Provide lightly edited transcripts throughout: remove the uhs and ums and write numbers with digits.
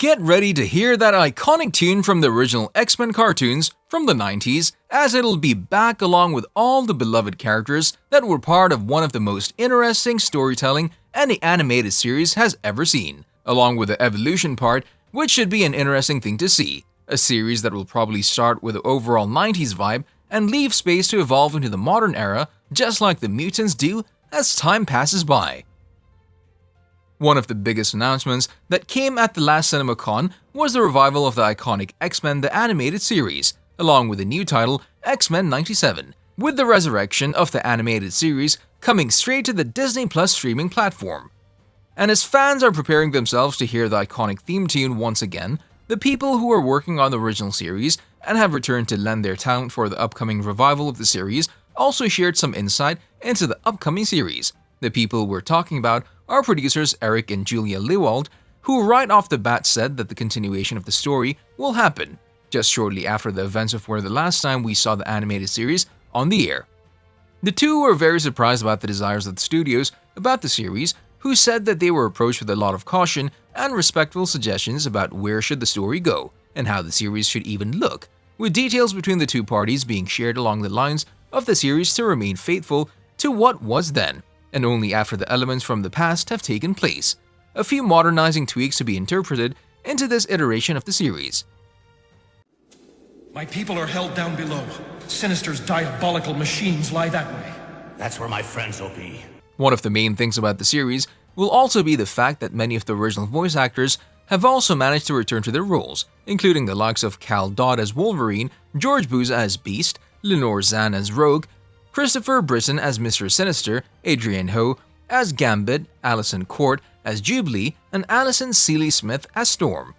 Get ready to hear that iconic tune from the original X-Men cartoons from the 90s, as it'll be back along with all the beloved characters that were part of one of the most interesting storytelling any animated series has ever seen, along with the evolution part, which should be an interesting thing to see. A series that will probably start with the overall 90s vibe and leave space to evolve into the modern era, just like the mutants do as time passes by. One of the biggest announcements that came at the last CinemaCon was the revival of the iconic X-Men the Animated Series, along with a new title, X-Men 97, with the resurrection of the animated series coming straight to the Disney Plus streaming platform. And as fans are preparing themselves to hear the iconic theme tune once again, the people who are working on the original series and have returned to lend their talent for the upcoming revival of the series also shared some insight into the upcoming series. The people we're talking about are producers Eric and Julia Lewald, who right off the bat said that the continuation of the story will happen, just shortly after the events of where the last time we saw the animated series on the air. The two were very surprised about the desires of the studios about the series, who said that they were approached with a lot of caution and respectful suggestions about where should the story go and how the series should even look, with details between the two parties being shared along the lines of the series to remain faithful to what was then, and only after the elements from the past have taken place. A few modernizing tweaks to be interpreted into this iteration of the series. My people are held down below. Sinister's diabolical machines lie that way. That's where my friends will be. One of the main things about the series will also be the fact that many of the original voice actors have also managed to return to their roles, including the likes of Cal Dodd as Wolverine, George Buza as Beast, Lenore Zan as Rogue, Christopher Brisson as Mr. Sinister, Adrian Ho as Gambit, Allison Court as Jubilee, and Allison Seeley-Smith as Storm.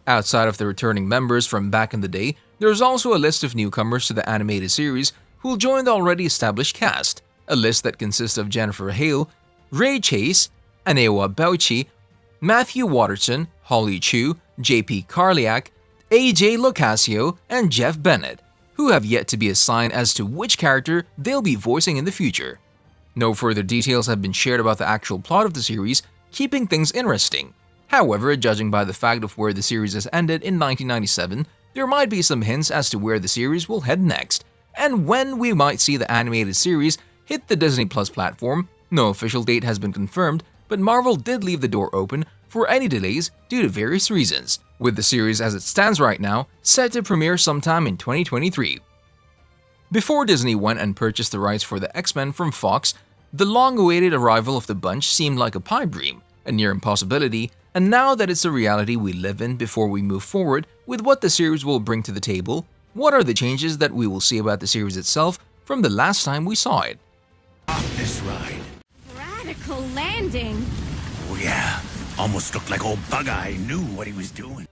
Outside of the returning members from back in the day, there's also a list of newcomers to the animated series who'll join the already established cast, a list that consists of Jennifer Hale, Ray Chase, Anewa Bauchi, Matthew Watterson, Holly Chu, JP Karliak, AJ Locasio, and Jeff Bennett, who have yet to be assigned as to which character they'll be voicing in the future. No further details have been shared about the actual plot of the series, keeping things interesting. However, judging by the fact of where the series has ended in 1997, there might be some hints as to where the series will head next, and when we might see the animated series hit the Disney Plus platform. No official date has been confirmed, but Marvel did leave the door open for any delays due to various reasons, with the series as it stands right now set to premiere sometime in 2023. Before Disney went and purchased the rights for the X-Men from Fox, the long-awaited arrival of the bunch seemed like a pipe dream, a near impossibility, and now that it's a reality we live in, before we move forward with what the series will bring to the table, what are the changes that we will see about the series itself from the last time we saw it? Off this ride. Radical landing. Oh yeah, almost looked like old Bug-Eye knew what he was doing.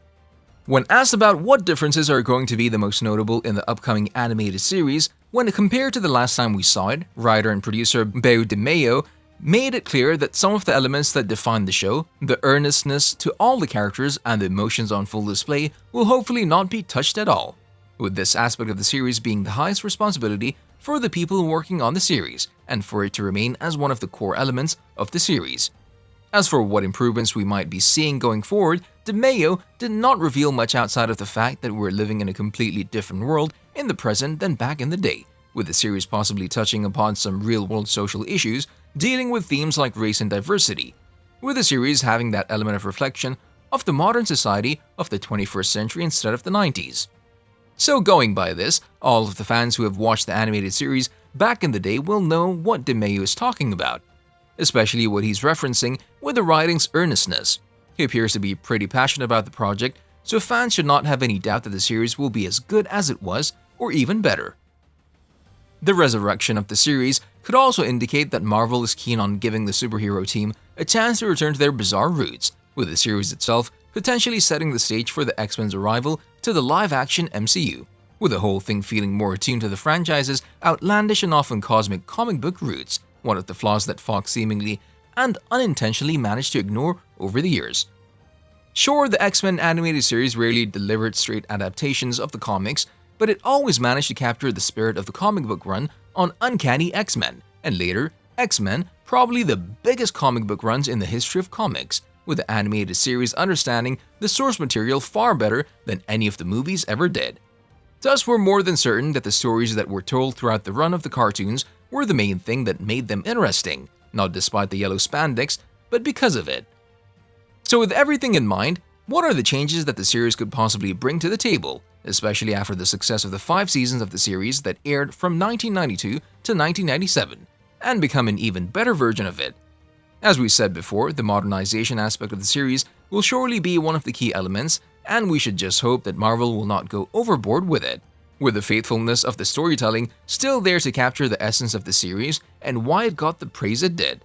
When asked about what differences are going to be the most notable in the upcoming animated series, when compared to the last time we saw it, writer and producer Beau DeMayo made it clear that some of the elements that define the show, the earnestness to all the characters and the emotions on full display, will hopefully not be touched at all, with this aspect of the series being the highest responsibility for the people working on the series, and for it to remain as one of the core elements of the series. As for what improvements we might be seeing going forward, DeMayo did not reveal much outside of the fact that we're living in a completely different world in the present than back in the day, with the series possibly touching upon some real-world social issues, dealing with themes like race and diversity, with the series having that element of reflection of the modern society of the 21st century instead of the 90s. So going by this, all of the fans who have watched the animated series back in the day will know what DeMayo is talking about, especially what he's referencing with the writing's earnestness. He appears to be pretty passionate about the project, so fans should not have any doubt that the series will be as good as it was, or even better. The resurrection of the series could also indicate that Marvel is keen on giving the superhero team a chance to return to their bizarre roots, with the series itself potentially setting the stage for the X-Men's arrival to the live-action MCU, with the whole thing feeling more attuned to the franchise's outlandish and often cosmic comic book roots, one of the flaws that Fox seemingly and unintentionally managed to ignore over the years. Sure, the X-Men animated series rarely delivered straight adaptations of the comics, but it always managed to capture the spirit of the comic book run on Uncanny X-Men, and later, X-Men, probably the biggest comic book runs in the history of comics, with the animated series understanding the source material far better than any of the movies ever did. Thus, we're more than certain that the stories that were told throughout the run of the cartoons were the main thing that made them interesting, not despite the yellow spandex, but because of it. So with everything in mind, what are the changes that the series could possibly bring to the table, especially after the success of the 5 seasons of the series that aired from 1992 to 1997, and become an even better version of it? As we said before, the modernization aspect of the series will surely be one of the key elements, and we should just hope that Marvel will not go overboard with it, with the faithfulness of the storytelling still there to capture the essence of the series and why it got the praise it did.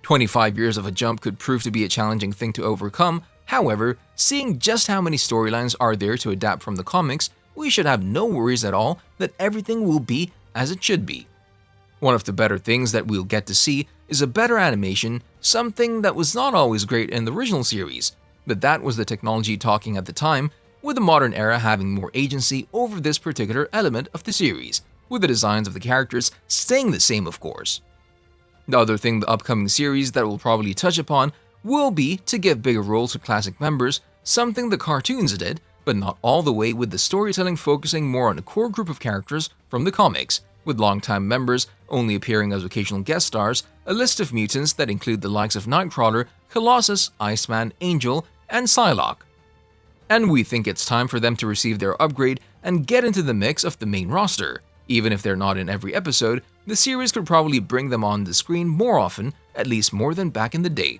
25 years of a jump could prove to be a challenging thing to overcome. However, seeing just how many storylines are there to adapt from the comics, we should have no worries at all that everything will be as it should be. One of the better things that we'll get to see is a better animation, something that was not always great in the original series, but that was the technology talking at the time, with the modern era having more agency over this particular element of the series, with the designs of the characters staying the same, of course. The other thing the upcoming series that we'll probably touch upon will be to give bigger roles to classic members, something the cartoons did, but not all the way, with the storytelling focusing more on a core group of characters from the comics, with longtime members only appearing as occasional guest stars, a list of mutants that include the likes of Nightcrawler, Colossus, Iceman, Angel, and Psylocke. And we think it's time for them to receive their upgrade and get into the mix of the main roster. Even if they're not in every episode, the series could probably bring them on the screen more often, at least more than back in the day.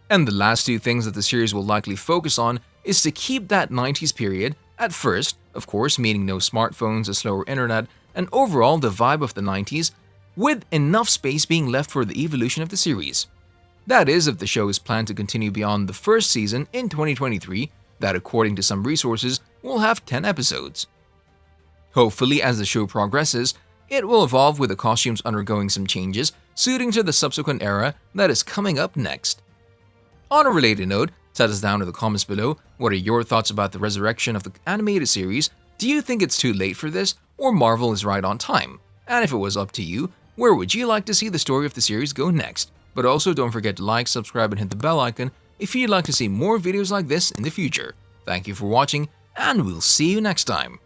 And the last 2 things that the series will likely focus on is to keep that 90s period, at first, of course, meaning no smartphones, a slower internet, and overall the vibe of the 90s, with enough space being left for the evolution of the series. That is, if the show is planned to continue beyond the first season in 2023, that according to some resources will have 10 episodes. Hopefully, as the show progresses, it will evolve with the costumes undergoing some changes, suiting to the subsequent era that is coming up next. On a related note, set us down in the comments below. What are your thoughts about the resurrection of the animated series? Do you think it's too late for this, or Marvel is right on time? And if it was up to you, where would you like to see the story of the series go next? But also don't forget to like, subscribe, and hit the bell icon if you'd like to see more videos like this in the future. Thank you for watching, and we'll see you next time.